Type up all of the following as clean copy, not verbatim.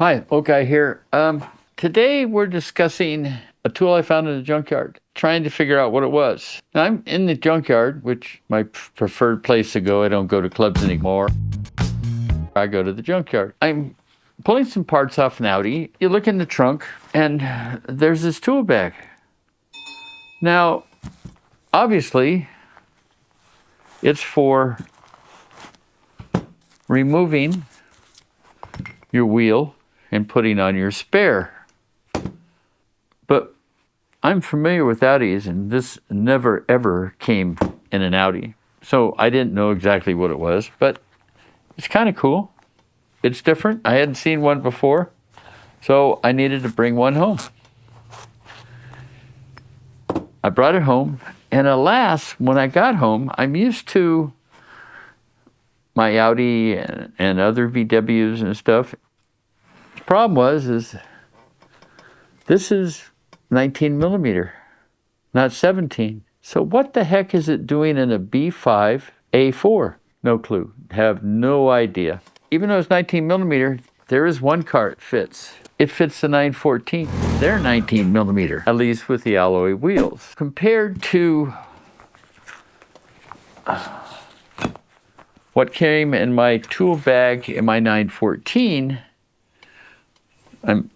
Hi, old guy here. Today we're discussing a tool I found in the junkyard, trying to figure out what it was. Now, I'm in the junkyard, which my preferred place to go. I don't go to clubs anymore. I go to the junkyard. I'm pulling some parts off an Audi. You look in the trunk, and there's this tool bag. Now, obviously, it's for removing your wheel and putting on your spare. But I'm familiar with Audis, and this never ever came in an Audi. So I didn't know exactly what it was, but it's kind of cool. It's different. I hadn't seen one before, so I needed to bring one home. I brought it home, and alas, when I got home, I'm used to my Audi and other VWs and stuff. The problem is this is 19 millimeter, not 17. So what the heck is it doing in a B5 A4? No clue. Have no idea. Even though it's 19 millimeter, there is one car it fits. It fits the 914. They're 19 millimeter, at least with the alloy wheels. Compared to what came in my tool bag in my 914,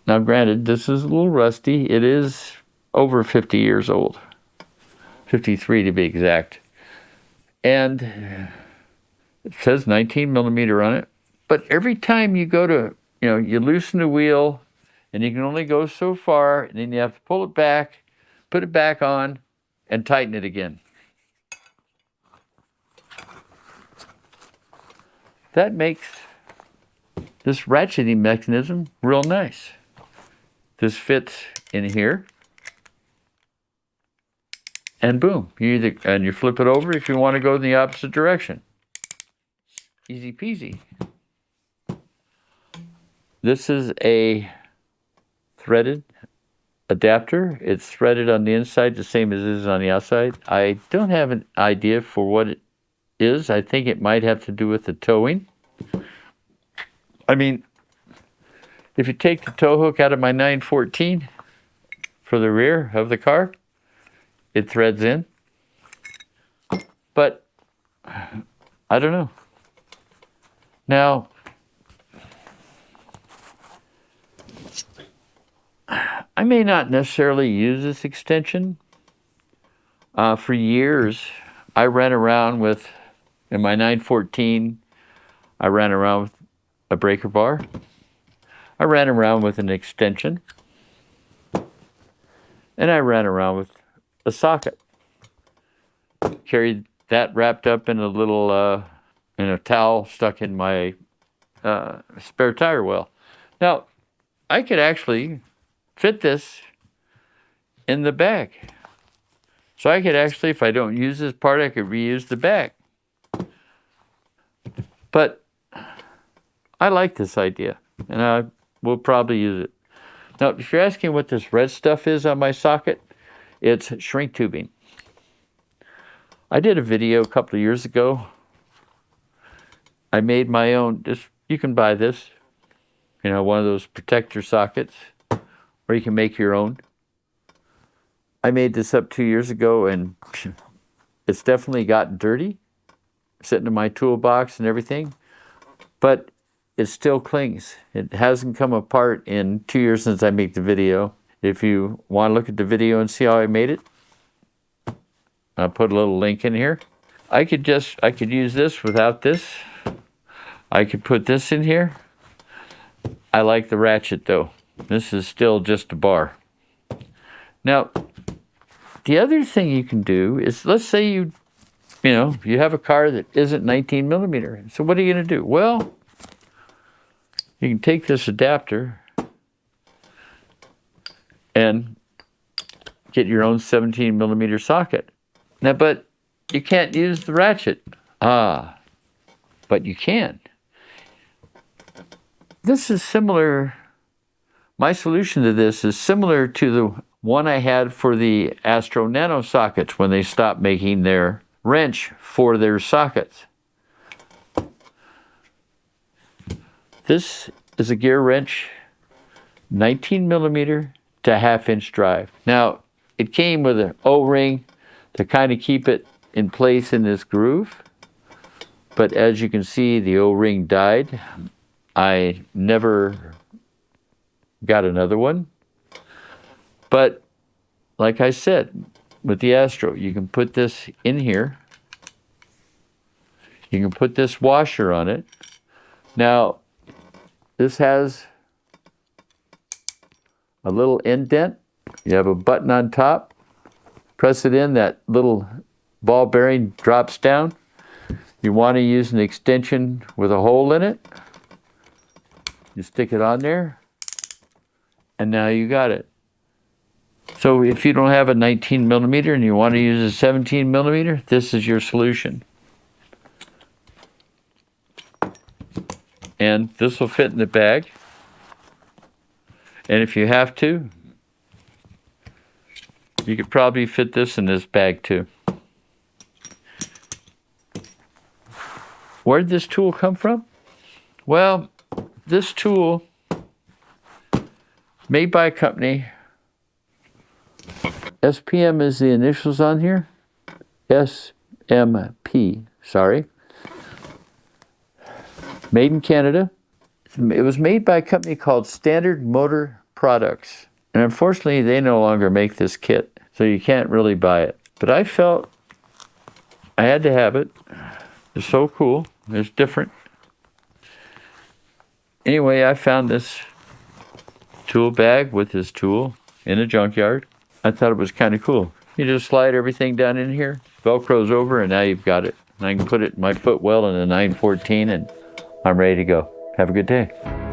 now granted, this is a little rusty. It is over 50 years old. 53 to be exact. And it says 19 millimeter on it. But every time you go to, you loosen the wheel, and you can only go so far, and then you have to pull it back, put it back on, and tighten it again. That makes this ratcheting mechanism real nice. This fits in here, and boom, you flip it over if you want to go in the opposite direction. Easy peasy. This is a threaded adapter. It's threaded on the inside the same as it is on the outside. I don't have an idea for what it is. I think it might have to do with the towing. I mean, if you take the tow hook out of my 914 for the rear of the car, it threads in. But I don't know. Now, I may not necessarily use this extension. For years, I ran around with, in my 914, I ran around with a breaker bar. I ran around with an extension. And I ran around with a socket. Carried that wrapped up in a little, in a towel stuck in my spare tire well. Now, I could actually fit this in the bag. So I could actually, if I don't use this part, I could reuse the bag. But I like this idea, and I will probably use it. Now, if you're asking what this red stuff is on my socket, it's shrink tubing. I did a video a couple of years ago. I made my own, you can buy this, one of those protector sockets, or you can make your own. I made this up 2 years ago, and it's definitely gotten dirty, sitting in my toolbox and everything, but it still clings. It hasn't come apart in 2 years since I made the video. If you want to look at the video and see how I made it, I'll put a little link in here. I could use this without this. I could put this in here. I like the ratchet though. This is still just a bar. Now, the other thing you can do is, let's say you have a car that isn't 19 millimeter. So what are you going to do? Well, you can take this adapter and get your own 17 millimeter socket. Now, but you can't use the ratchet. But you can. This is similar, my solution to this is similar to the one I had for the Astro Nano sockets when they stopped making their wrench for their sockets. This is a gear wrench 19 millimeter to 1/2 inch drive. Now, it came with an O-ring to kind of keep it in place in this groove. But as you can see, the O-ring died. I never got another one. But like I said, with the Astro, you can put this in here. You can put this washer on it. Now, this has a little indent. You have a button on top. Press it in, that little ball bearing drops down. You want to use an extension with a hole in it. You stick it on there, and now you got it. So if you don't have a 19 millimeter and you want to use a 17 millimeter, this is your solution. And this will fit in the bag. And if you have to, you could probably fit this in this bag too. Where did this tool come from? Well, this tool, made by a company, SPM is the initials on here. SMP, sorry. Made in Canada. It was made by a company called Standard Motor Products. And unfortunately, they no longer make this kit, so you can't really buy it. But I felt I had to have it. It's so cool. It's different. Anyway, I found this tool bag with this tool in a junkyard. I thought it was kind of cool. You just slide everything down in here, Velcro's over, and now you've got it. And I can put it in my footwell in a 914, and I'm ready to go. Have a good day.